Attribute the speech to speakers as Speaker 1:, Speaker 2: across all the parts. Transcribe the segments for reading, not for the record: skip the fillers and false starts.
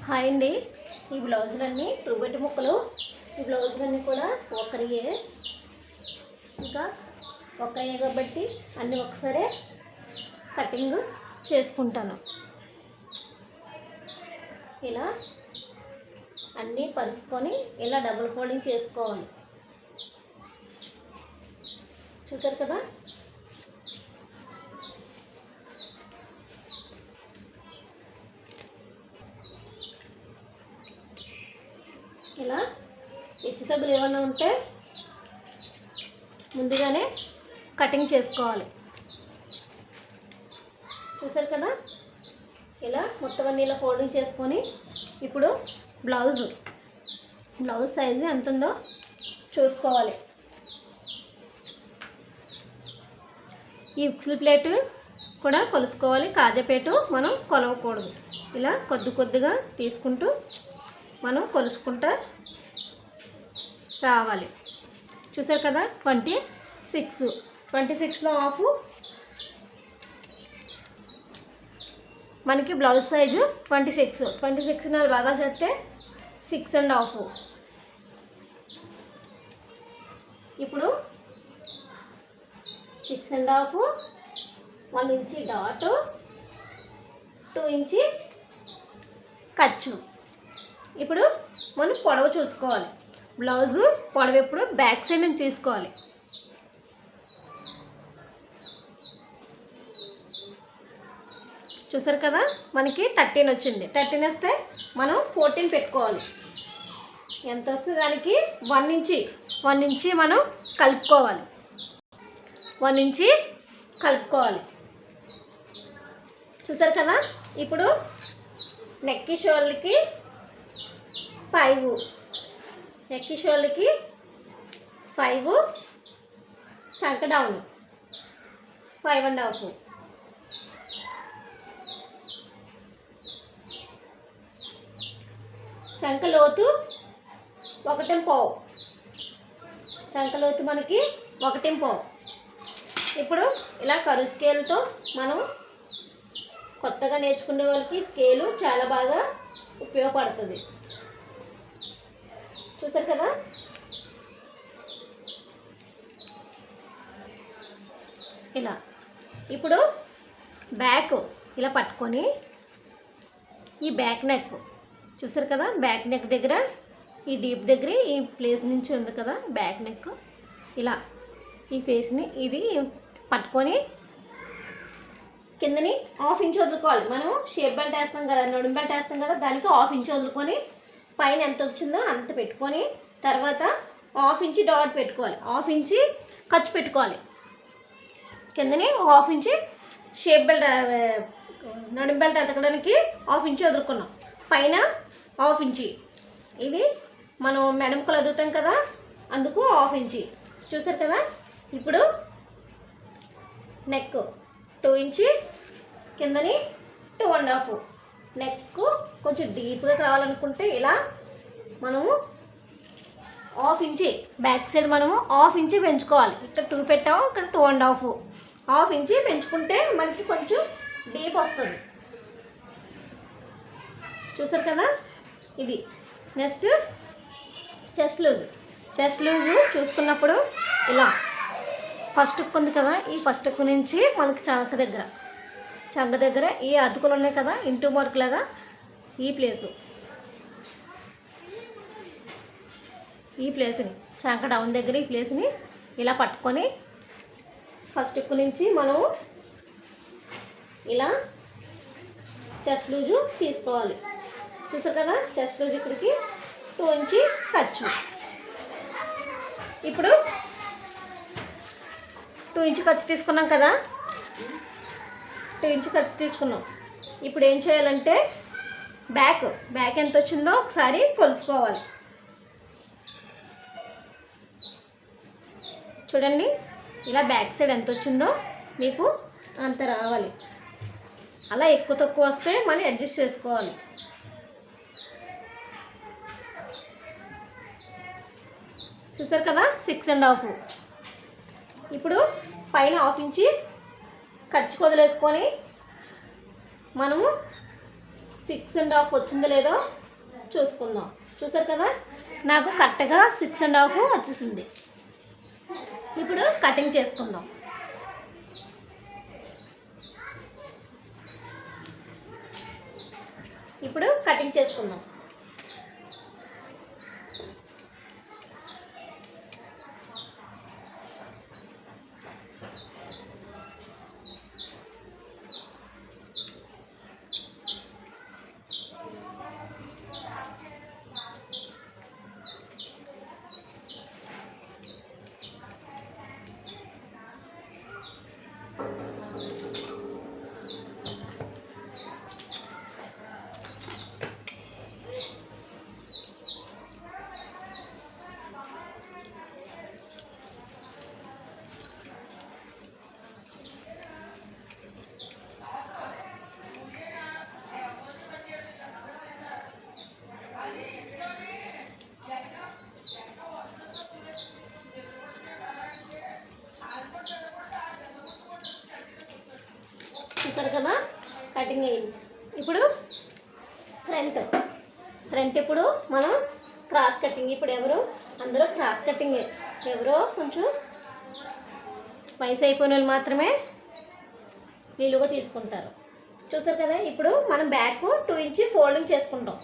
Speaker 1: Hi అండి. ఈ బ్లౌజులన్నీ టూబెట్ ముక్కలు. ఈ బ్లౌజులన్నీ కూడా ఒకరియే, ఇంకా ఒకరియే కాబట్టి అన్నీ ఒకసారి కటింగ్ చేసుకుంటాను. ఇలా అన్నీ పరుచుకొని ఇలా డబుల్ ఫోల్డింగ్ చేసుకోవాలి. చూసారు కదా. ఇలా హెచ్చు తగ్గులు ఏమైనా ఉంటే ముందుగానే కటింగ్ చేసుకోవాలి. చూసారు కదా. ఇలా మొత్తం అన్నీ ఇలా ఫోల్డింగ్ చేసుకొని ఇప్పుడు బ్లౌజ్ సైజు ఎంత ఉందో చూసుకోవాలి. ఈ ఉక్సుల ప్లేటు కూడా కొలుసుకోవాలి. కాజాపేటు మనం కొలవకూడదు. ఇలా కొద్దిగా తీసుకుంటూ మనం కొలుసుకుంటూ రావాలి. చూసారు కదా. 26లో హాఫ్ మనకి బ్లౌజ్ సైజు 26 బాగా చేస్తే 6.5. ఇప్పుడు 6.5, 1 ఇంచి డాట్, 2 ఇంచి ఖర్చు. ఇప్పుడు మనం పొడవు చూసుకోవాలి. బ్లౌజు పొడవు ఎప్పుడు బ్యాక్ సైడ్ నుంచి తీసుకోవాలి. చూసారు కదా. మనకి 13 వచ్చింది. 13 వస్తే మనం 14 పెట్టుకోవాలి. ఎంత వస్తుంది దానికి 1 ఇంచి మనం కలుపుకోవాలి. 1 ఇంచి కలుపుకోవాలి. చూసారు కదా. ఇప్పుడు నెక్కి షోల్డర్కి 5, నెక్కి షోల్డర్కి 5, చంక డౌన్ 5.5. చంక లోతు 1.5. చంక లోతు మనకి 1.5. ఇప్పుడు ఇలా కరువు స్కేల్తో మనం కొత్తగా నేర్చుకునే వాళ్ళకి స్కేలు చాలా బాగా ఉపయోగపడుతుంది. చూసారు కదా. ఇలా ఇప్పుడు బ్యాక్ ఇలా పట్టుకొని ఈ బ్యాక్ నెక్ చూసారు కదా. బ్యాక్ నెక్ దగ్గర ఈ డీప్ దగ్గర ఈ ప్లేస్ నుంచి ఉంది కదా బ్యాక్ నెక్. ఇలా ఈ ఫేస్ని ఇది పట్టుకొని కిందని 1/2 ఇంచ్ వదులుకోవాలి. మనం షేప్ బెల్ట్ వేస్తాం కదా, నడుము బెల్ట్ వేస్తాం కదా, దానికి 1/2 ఇంచ్ వదులుకొని పైన ఎంత వచ్చిందో అంత పెట్టుకొని తర్వాత 1/2 ఇంచ్ డాట్ పెట్టుకోవాలి. 1/2 ఇంచ్ ఖర్చు పెట్టుకోవాలి. కిందని 1/2 ఇంచ్ షేప్ బెల్ట్ నడుము బెల్ట్ ఎతకడానికి 1/2 ఇంచ్ వదులుకున్నాం. పైన 1/2 ఇంచ్ ఇది మనం మెడముకలు అదుగుతాం కదా, అందుకు 1/2 ఇంచ్. చూసారు కదా. ఇప్పుడు నెక్ 2 ఇంచ్, కిందని 2.5. నెక్ కొంచెం డీప్గా కావాలనుకుంటే ఇలా మనము 1/2 ఇంచ్ బ్యాక్ సైడ్ మనము 1/2 ఇంచ్ పెంచుకోవాలి. ఇక్కడ 2 పెట్టాము, ఇక్కడ 2.5. 1/2 ఇంచ్ పెంచుకుంటే మనకి కొంచెం డీప్ వస్తుంది. చూసారు కదా. ఇది నెక్స్ట్ చెస్ట్ లూజు చూసుకున్నప్పుడు ఇలా ఫస్ట్ హుక్ ఉంది కదా, ఈ ఫస్ట్ హుక్ నుంచి మనకి చంక దగ్గర ఈ అతుకులు ఉన్నాయి కదా, ఇంటూ మార్క్ లాగా ఈ ప్లేస్ని చంక డౌన్ దగ్గర ఈ ప్లేస్ని ఇలా పట్టుకొని ఫస్ట్ హుక్ నుంచి మనం ఇలా చెస్ట్ లూజు తీసుకోవాలి. చూసారు కదా. చెస్ట్ లూజ్ ఇక్కడికి 2 ఇంచ్ ఖర్చు. ఇప్పుడు 2 ఇంచ్ ఖర్చు తీసుకున్నాం కదా, 2 ఇంచ్ ఖర్చు తీసుకున్నాం. ఇప్పుడు ఏం చేయాలంటే బ్యాక్ ఎంత వచ్చిందో ఒకసారి కొలుసుకోవాలి. చూడండి. ఇలా బ్యాక్ సైడ్ ఎంత వచ్చిందో మీకు అంత రావాలి. అలా ఎక్కువ తక్కువ వస్తే మనం అడ్జస్ట్ చేసుకోవాలి. చూసారు కదా. 6.5. ఇప్పుడు పైన 1/2 ఇంచ్ ఖర్చు వదిలేసుకొని మనము 6.5 వచ్చిందో లేదో చూసుకుందాం. చూసారు కదా, నాకు కరెక్ట్గా 6.5 వచ్చేసింది. ఇప్పుడు కటింగ్ చేసుకుందాం. ఇప్పుడు కటింగ్ చేసుకుందాం. చూసారు కదా, కటింగ్ అయింది. ఇప్పుడు ఫ్రంట్ ఇప్పుడు మనం క్రాస్ కటింగ్. ఇప్పుడు అందరూ క్రాస్ కటింగ్, ఎవరో కొంచెం వయసు అయిపోయిన వాళ్ళు మాత్రమే నిలువుగా తీసుకుంటారు. చూసారు కదా, ఇప్పుడు మనం బ్యాక్ 2 ఇంచ్ ఫోల్డింగ్ చేసుకుంటాం.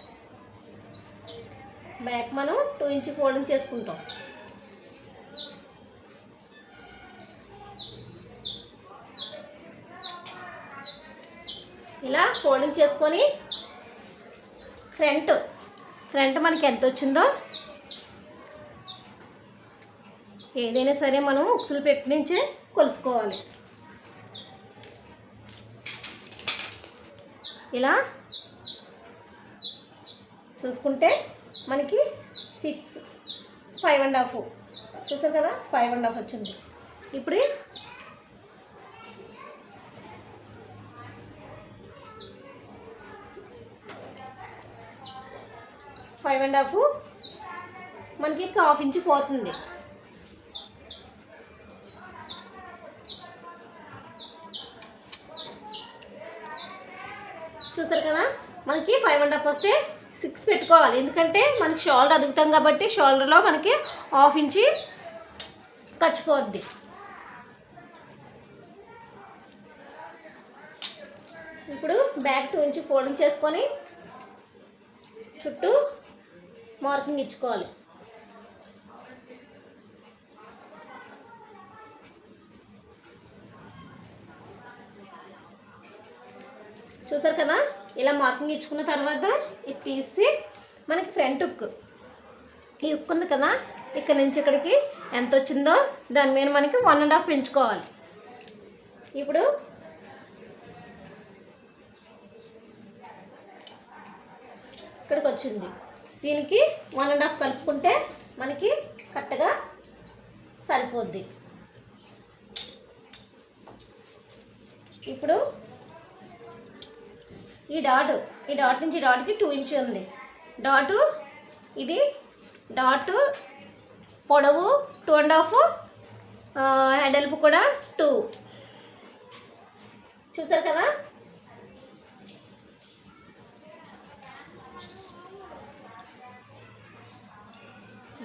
Speaker 1: బ్యాక్ మనం 2 ఇంచ్ ఫోల్డింగ్ చేసుకుంటాం. ఇలా ఫోల్డింగ్ చేసుకొని ఫ్రంట్ మనకి ఎంత వచ్చిందో, ఏదైనా సరే మనం ఉక్సులు పెట్టి నుంచే కొలుసుకోవాలి. ఇలా చూసుకుంటే మనకి 5.5 చూసారు కదా, 5.5 వచ్చింది. ఇప్పుడు 5.5 మనకి 1/2 ఇంచ్ పోతుంది. చూసారు కదా, మనకి 5.5 వస్తే 6 పెట్టుకోవాలి. ఎందుకంటే మనకి షోల్డర్ అదుగుతాం కాబట్టి షోల్డర్లో మనకి 1/2 ఇంచ్ ఖర్చుపోద్ది. ఇప్పుడు బ్యాక్ 2 ఇంచ్ ఫోల్డింగ్ చేసుకొని చుట్టూ మార్కింగ్ ఇచ్చుకోవాలి. చూసారు కదా, ఇలా మార్కింగ్ ఇచ్చుకున్న తర్వాత ఇది తీసి మనకి ఫ్రంట్ హుక్, ఈ హుక్ ఉంది కదా, ఇక్కడ నుంచి ఇక్కడికి ఎంత వచ్చిందో దాని మీద మనకి 1.5 పెంచుకోవాలి. ఇప్పుడు ఇక్కడికి వచ్చింది, దీనికి 1.5 కలుపుకుంటే మనకి కరెక్ట్గా సరిపోద్ది. ఇప్పుడు ఈ డాట్ నుంచి డాట్కి 2 ఇంచ్ ఉంది. ఇది డాట్ పొడవు 2.5, వెడల్పు కూడా 2. చూసారు కదా,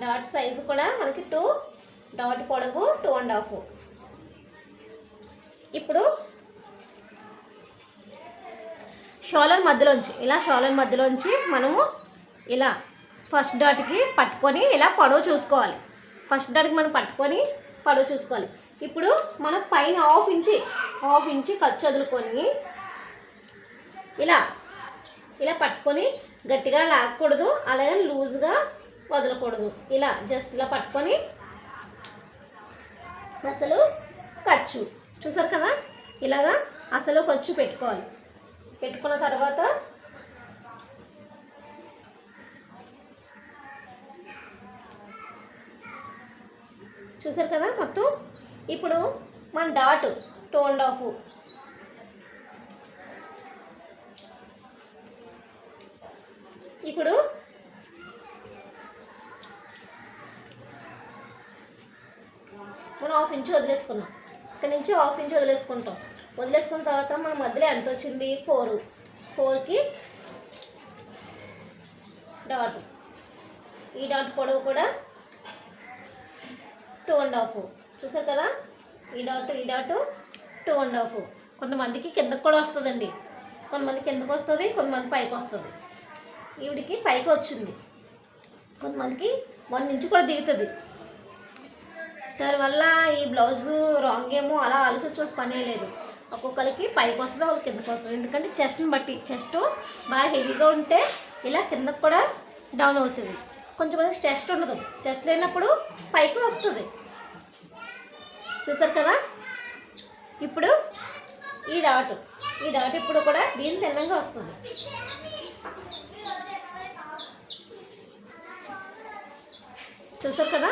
Speaker 1: డాట్ సైజు కూడా మనకి 2, డాట్ పొడవు 2.5. ఇప్పుడు షోల్డర్ మధ్యలోంచి మనము ఇలా ఫస్ట్ డాట్కి పట్టుకొని ఇలా పొడవు చూసుకోవాలి. ఇప్పుడు మనం పైన 1/2 ఇంచ్ ఖర్చు వదులుకొని ఇలా పట్టుకొని గట్టిగా లాగకూడదు, అలాగే లూజ్గా వదలకూడదు. ఇలా జస్ట్ ఇలా పట్టుకొని అసలు ఖర్చు చూసారు కదా, ఇలాగా అసలు ఖర్చు పెట్టుకోవాలి. పెట్టుకున్న తర్వాత చూసారు కదా మొత్తం. ఇప్పుడు మన డాట్ 2.5, ఇప్పుడు మనం 1/2 ఇంచ్ వదిలేసుకున్నాం. ఇక్కడ నుంచి 1/2 ఇంచ్ వదిలేసుకున్న తర్వాత మన మధ్యలో ఎంత వచ్చింది 4కి డాట్. ఈ డాట్ పొడవు కూడా 2.5. చూసారు కదా, ఈ డాట్ 2.5. కొంతమందికి కిందకు కూడా వస్తుందండి, కొంతమంది కిందకు వస్తుంది, కొంతమంది పైకి వస్తుంది. ఈవిడికి పైకి వచ్చింది, కొంతమందికి 1 ఇంచు కూడా దిగుతుంది. దానివల్ల ఈ బ్లౌజు రాంగ్ ఏమో అలా ఆలోచించవలసిన పనే లేదు. ఒక్కొక్కరికి పైకి వస్తుంది, వాళ్ళకి కిందకు వస్తుంది. ఎందుకంటే చెస్ట్ని బట్టి, చెస్ట్ బాగా హెవీగా ఉంటే ఇలా కిందకు కూడా డౌన్ అవుతుంది. కొంచెం చెస్ట్ ఉండదు, చెస్ట్ లేనప్పుడు పైకి వస్తుంది. చూసారు కదా, ఇప్పుడు ఈ డాట్ ఇప్పుడు కూడా దీని తిన్నంగా వస్తుంది. చూసారు కదా,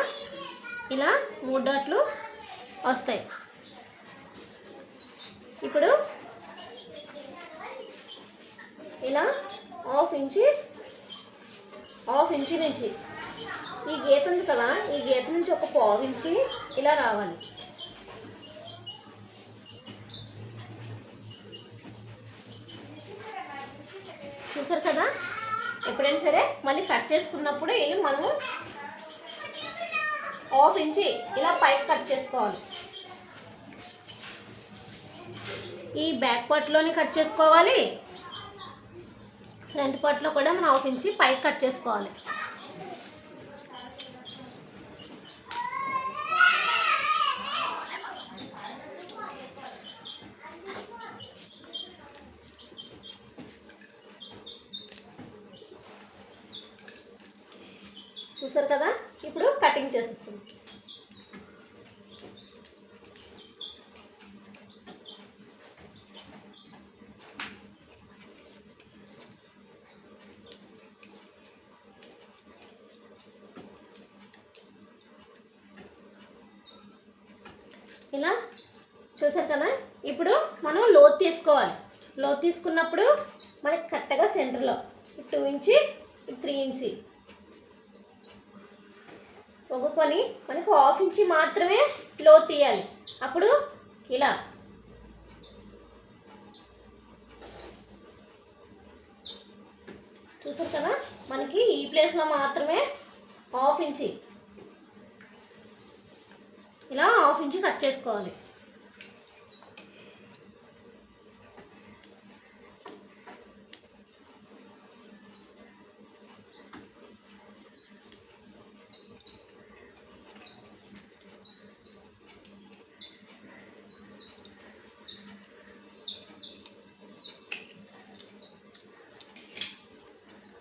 Speaker 1: ఇలా 3 డాట్లు వస్తాయి. ఇప్పుడు ఇలా హాఫ్ ఇంచి నుంచి ఈ గీత ఉంది కదా, ఈ గీత నుంచి ఒక 1/4 ఇంచి ఇలా రావాలి. చూసారు కదా, ఎప్పుడైనా సరే మళ్ళీ కట్ చేసుకున్నప్పుడు ఇది మనము 1/2 ఇంచి ఇలా పైకి కట్ చేసుకోవాలి. ఈ బ్యాక్ పార్ట్లోని కట్ చేసుకోవాలి, ఫ్రంట్ పార్ట్లో కూడా మనం 1/2 ఇంచి పైకి కట్ చేసుకోవాలి. చూసారు కదా, ఇప్పుడు కటింగ్ చేసేస్తాం. ఇలా చూసారు కదా, ఇప్పుడు మనం లోతు తీసుకోవాలి. లోతు తీసుకున్నప్పుడు మనకి కరెక్ట్గా సెంటర్లో 2 ఇంచి 3 ఇంచి ఒగ్గుకొని మనకు 1/2 ఇంచి మాత్రమే లోతు తీయాలి. అప్పుడు ఇలా చూసారు కదా, మనకి ఈ ప్లేస్లో మాత్రమే 1/2 ఇంచి ఇలా 1/2 ఇంచి కట్ చేసుకోవాలి.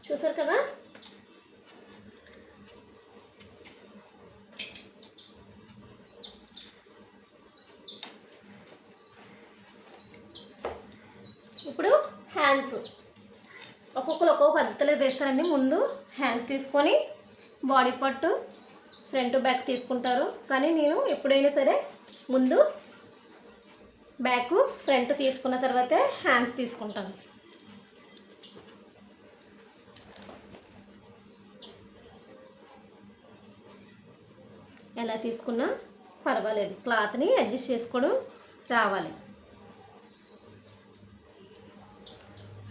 Speaker 1: చూసారు కదా, ఇప్పుడు హ్యాండ్స్ ఒక్కొక్కరు ఒక్కొక్క పద్ధతిలో వేస్తారండి. ముందు హ్యాండ్స్ తీసుకొని బాడీ పార్ట్ ఫ్రంట్ బ్యాక్ తీసుకుంటారు, కానీ నేను ఎప్పుడైనా సరే ముందు బ్యాక్ ఫ్రంట్ తీసుకున్న తర్వాతే హ్యాండ్స్ తీసుకుంటాను. ఎలా తీసుకున్నా పర్వాలేదు, క్లాత్ని అడ్జస్ట్ చేసుకోవడం రావాలి.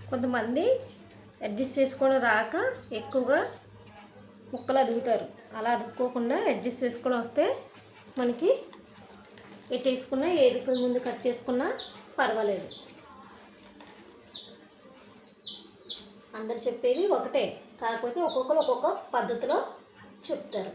Speaker 1: కొంతమంది అడ్జస్ట్ చేసుకోవడం రాక ఎక్కువగా ముక్కలు అదుగుతారు. అలా అదుక్కోకుండా అడ్జస్ట్ చేసుకోవడం వస్తే మనకి ఎటు వేసుకున్నా ఏది ముందు కట్ చేసుకున్నా పర్వాలేదు. అందరు చెప్పేది ఒకటే, కాకపోతే ఒక్కొక్కరు ఒక్కొక్క పద్ధతిలో చెప్తారు.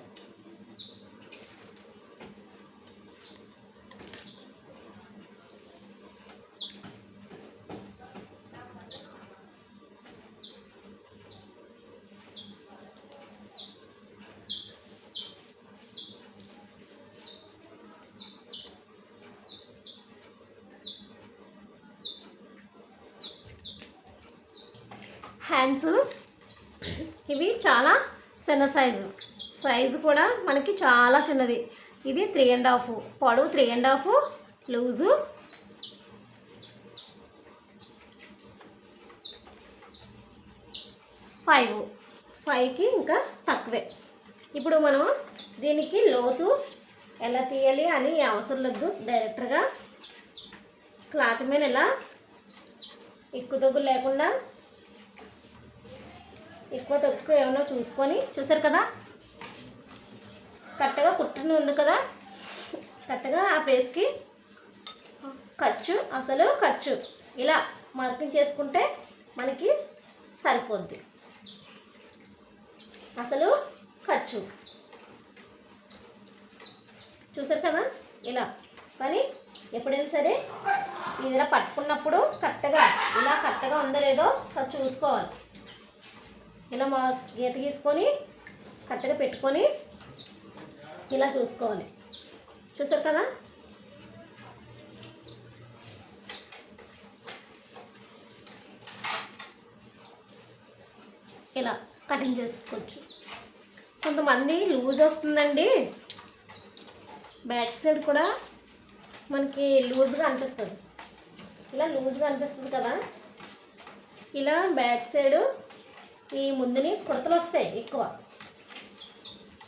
Speaker 1: హ్యాండ్స్ ఇవి చాలా చిన్న సైజు కూడా మనకి చాలా చిన్నది. ఇది 3.5 పొడవు, 3.5 లూజు, 5కి ఇంకా తక్కువే. ఇప్పుడు మనం దీనికి లోతు ఎలా తీయాలి అని అవసరం లేదు, డైరెక్ట్గా క్లాత్ మీద ఇలా ఎక్కువ తగ్గులు లేకుండా ఎక్కువ తక్కువ ఏమన్నా చూసుకొని, చూసారు కదా కరెక్ట్గా కుట్టుని ఉంది కదా, కరెక్ట్గా ఆ ప్లేస్కి ఖర్చు ఇలా మార్కింగ్ చేసుకుంటే మనకి సరిపోద్ది. అసలు ఖర్చు చూసారు కదా ఇలా. కానీ ఎప్పుడైనా సరే ఇలా పట్టుకున్నప్పుడు కరెక్ట్గా ఉందో లేదో ఒకసారి చూసుకోవాలి. ఇలా గీత గీసుకొని కరెక్ట్గా పెట్టుకొని ఇలా చూసుకోవాలి. చూసారు కదా ఇలా కటింగ్ చేసుకోవచ్చు. కొంతమంది లూజ్ వస్తుందండి, బ్యాక్ సైడ్ కూడా మనకి లూజ్గా అనిపిస్తుంది. ఇలా లూజ్గా అనిపిస్తుంది కదా, ఇలా బ్యాక్ సైడు ఈ ముందుని కుడతలు వస్తాయి. ఎక్కువ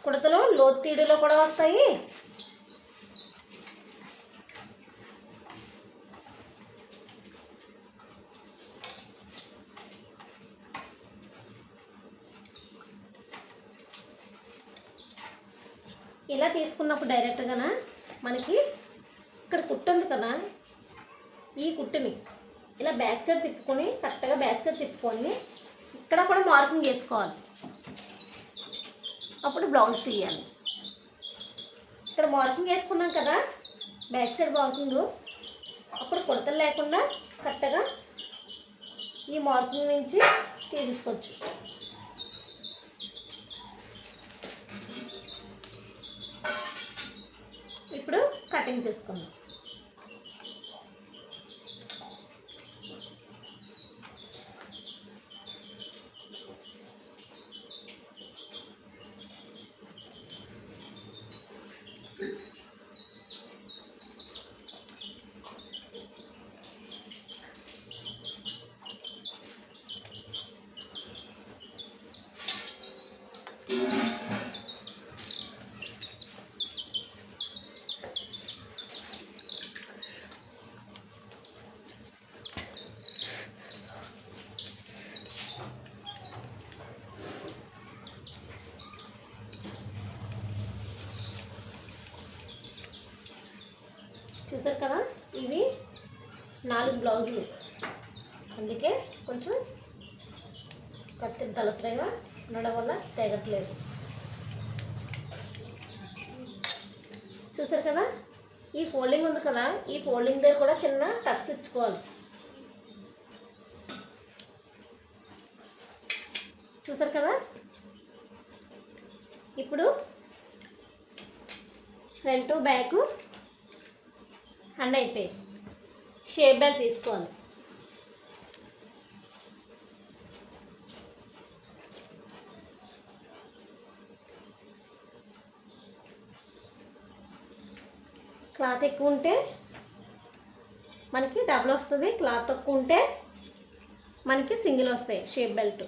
Speaker 1: కుడతలు లోతు తీడులో కూడా వస్తాయి. ఇలా తీసుకున్నప్పుడు డైరెక్ట్గా మనకి ఇక్కడ కుట్టు ఉంది కదా, ఈ కుట్టుని ఇలా బ్యాక్ సైడ్ తిప్పుకొని కరెక్ట్గా బ్యాక్ సైడ్ తిప్పుకొని ఇక్కడ కూడా మార్కింగ్ చేసుకోవాలి. అప్పుడు బ్లౌజ్ తీయాలి. ఇక్కడ మార్కింగ్ వేసుకున్నాం కదా, బ్యాక్ సైడ్ మార్కింగ్, అప్పుడు కుడతలు లేకుండా కరెక్ట్గా ఈ మార్కింగ్ నుంచి తీసుకోవచ్చు. ఇప్పుడు కటింగ్ చేసుకుందాం. చూసారు కదా, ఇవి 4 బ్లౌజులు, అందుకే కొంచెం కట్టిన తలసరిగా ఉండడం వల్ల తెగట్లేదు. చూసారు కదా, ఈ ఫోల్డింగ్ ఉంది కదా, ఈ ఫోల్డింగ్ దగ్గర కూడా చిన్న టక్స్ ఇచ్చుకోవాలి. చూసారు కదా, ఇప్పుడు ఫ్రంట్ బ్యాక్ హ్యాండ్ అయిపోయి షేప్ బెల్ట్ తీసుకోవాలి. క్లాత్ ఎక్కువ ఉంటే మనకి డబుల్ వస్తుంది, క్లాత్ తక్కువ ఉంటే మనకి సింగిల్ వస్తాయి షేప్ బెల్ట్.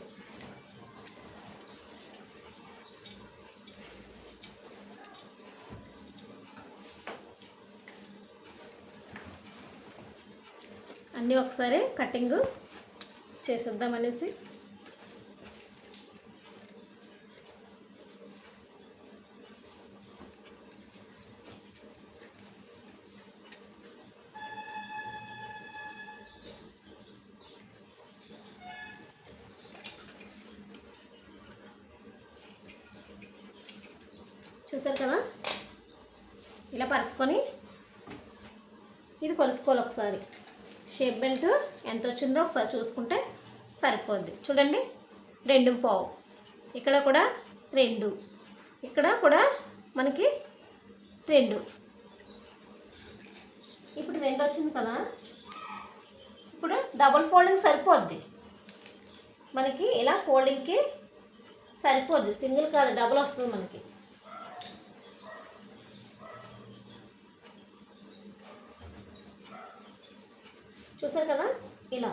Speaker 1: అన్నీ ఒకసారి కటింగ్ చేసేద్దాం అనేసి చూసారు కదా, ఇలా పరుచుకొని ఇది కొలుసుకోవాలి. ఒకసారి షేప్ బెల్ట్ ఎంత వచ్చిందో ఒకసారి చూసుకుంటే సరిపోద్ది. చూడండి, 2.5, ఇక్కడ కూడా 2, ఇక్కడ కూడా మనకి 2. ఇప్పుడు 2 వచ్చింది కదా, ఇప్పుడు డబుల్ ఫోల్డింగ్ సరిపోద్ది మనకి. ఇలా ఫోల్డింగ్కి సరిపోద్ది, సింగిల్ కాదు డబుల్ వస్తుంది మనకి. చూసారు కదా, ఇలా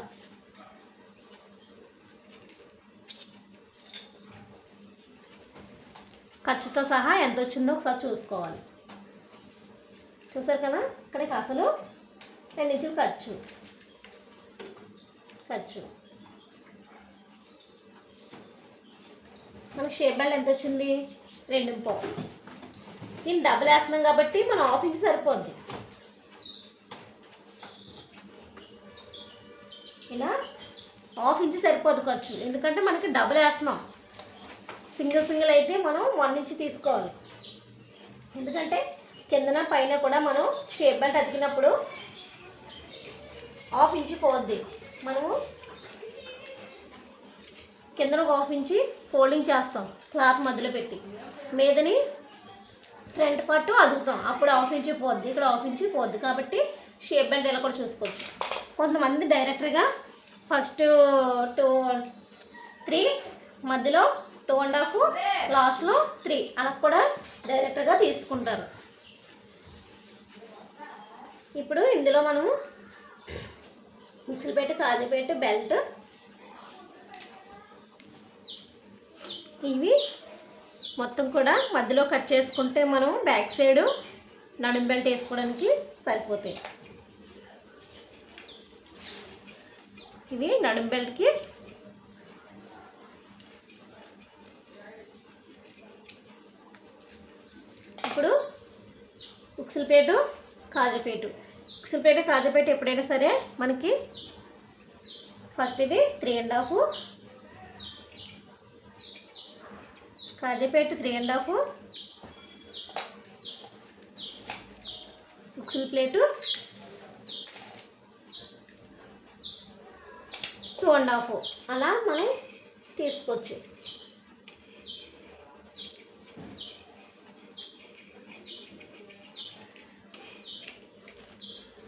Speaker 1: ఖర్చుతో సహా ఎంత వచ్చిందో ఒకసారి చూసుకోవాలి. చూసారు కదా, ఇక్కడికి అసలు 2 ఇంచులు ఖర్చు, మనకి షేప్ బెల్ట్ ఎంత వచ్చింది? 2.5. దీన్ని డబుల్ వేస్తున్నాం కాబట్టి మనం 1/2 ఇంచ్ సరిపోద్ది. ఇలా 1/2 ఇంచ్ సరిపోద్ది ఖర్చు, ఎందుకంటే మనకి డబుల్ వేస్తున్నాం. సింగిల్ అయితే మనం 1 ఇంచ్ తీసుకోవాలి, ఎందుకంటే కిందన పైన కూడా మనం షేప్ బెల్ట్ అతికినప్పుడు 1/2 ఇంచ్ పోద్ది. మనము కిందన 1/2 ఇంచ్ ఫోల్డింగ్ చేస్తాం క్లాత్ మధ్యలో పెట్టి, మీదని ఫ్రంట్ పార్ట్ అదుగుతాం, అప్పుడు 1/2 ఇంచ్ పోద్ది, ఇక్కడ 1/2 ఇంచ్ పోద్ది. కాబట్టి షేప్ బెల్ట్ ఇలా కూడా చూసుకోవచ్చు. కొంతమంది డైరెక్ట్గా ఫస్ట్ 2, 3 మధ్యలో 2.5, లాస్ట్లో 3 అలా కూడా డైరెక్ట్గా తీసుకుంటారు. ఇప్పుడు ఇందులో మనము మిక్సీ పెట్టి కాజుపెట్టి బెల్ట్ ఇవి మొత్తం కూడా మధ్యలో కట్ చేసుకుంటే మనం బ్యాక్ సైడ్ నడుం బెల్ట్ వేసుకోవడానికి సరిపోతాయి. ఇవి నడుం బెల్ట్కి ఇప్పుడు ఉక్సులపేటు కాజుపేటు. ఉక్సులపేట కాజుపేట ఎప్పుడైనా సరే మనకి ఫస్ట్ ఇది 3.5, కాజుపేట 3.5, ఉక్సుల ప్లేటు 2.5 అలా మనం తీసుకోవచ్చు.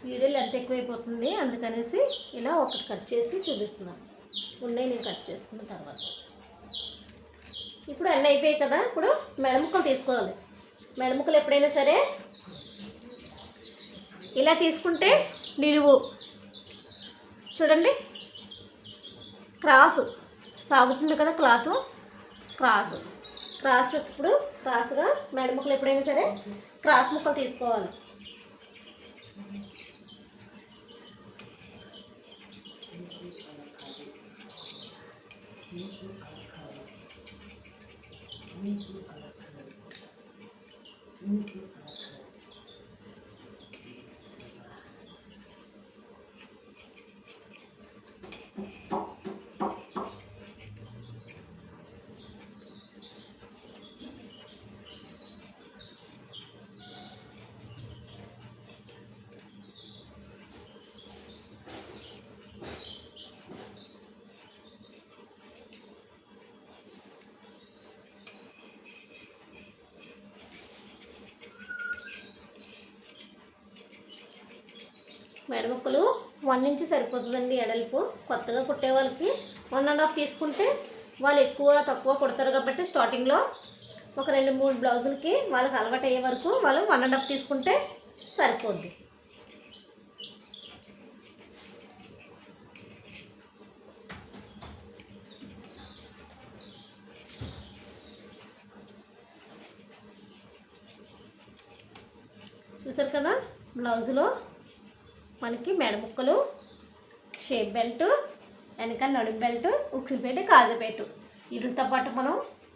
Speaker 1: వీడియోలు ఎంత ఎక్కువైపోతుంది, అందుకనేసి ఇలా ఒకటి కట్ చేసి చూపిస్తున్నాను. ఉన్నాయి నేను కట్ చేసుకున్న తర్వాత. ఇప్పుడు అన్నీ అయిపోయాయి కదా, ఇప్పుడు మెడముక్కలు తీసుకోవాలి. మెడముక్కలు ఎప్పుడైనా సరే ఇలా తీసుకుంటే నిలువు చూడండి, క్రాస్ సాగుతుంది కదా క్లాత్, క్రాస్ ఇప్పుడు క్రాస్గా మెడముక్కలు ఎప్పుడైనా సరే క్రాస్ ముక్కలు తీసుకోవాలి. మెడముక్కలు 1 ఇంచ్ సరిపోతుందండి ఎడల్పు. కొత్తగా కుట్టే వాళ్ళకి 1.5 తీసుకుంటే వాళ్ళు ఎక్కువ తక్కువ కుడతారు కాబట్టి స్టార్టింగ్లో ఒక 2-3 బ్లౌజులకి వాళ్ళకి అలవాటు అయ్యే వరకు వాళ్ళు 1.5 తీసుకుంటే సరిపోద్ది. చూసారు కదా, బ్లౌజులో మనకి మెడముక్కలు, షేప్ బెల్ట్, వెనక నడుం బెల్ట్, ఉక్సులపేట కాజుపేటు వీటితో పాటు మనం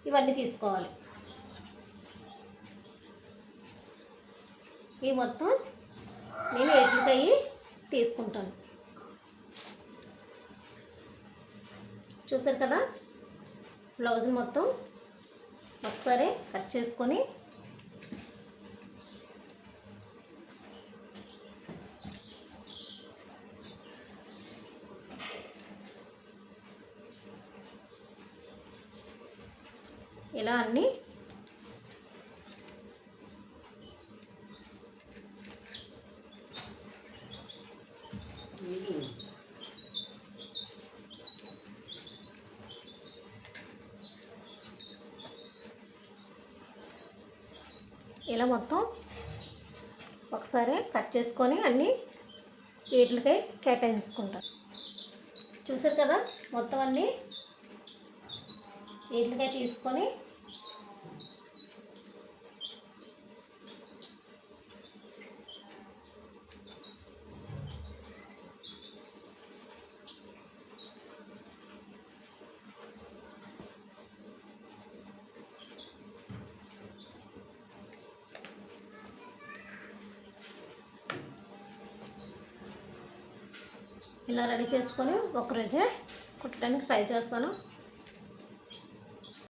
Speaker 1: ఇవన్నీ తీసుకోవాలి. ఈ మొత్తం నేను ఎట్లకయ్యి తీసుకుంటాను. చూసారు కదా, బ్లౌజ్ మొత్తం ఒకసారి కట్ చేసుకొని ఇలా అన్నీ ఇలా మొత్తం ఒకసారి కట్ చేసుకొని అన్నీ వీటికి కేటాయించుకుంటాం. చూసారు కదా, మొత్తం అన్నీ వీటికి తీసుకొని ఇలా రెడీ చేసుకొని ఒకరోజే కుట్టడానికి ట్రై చేస్తాను.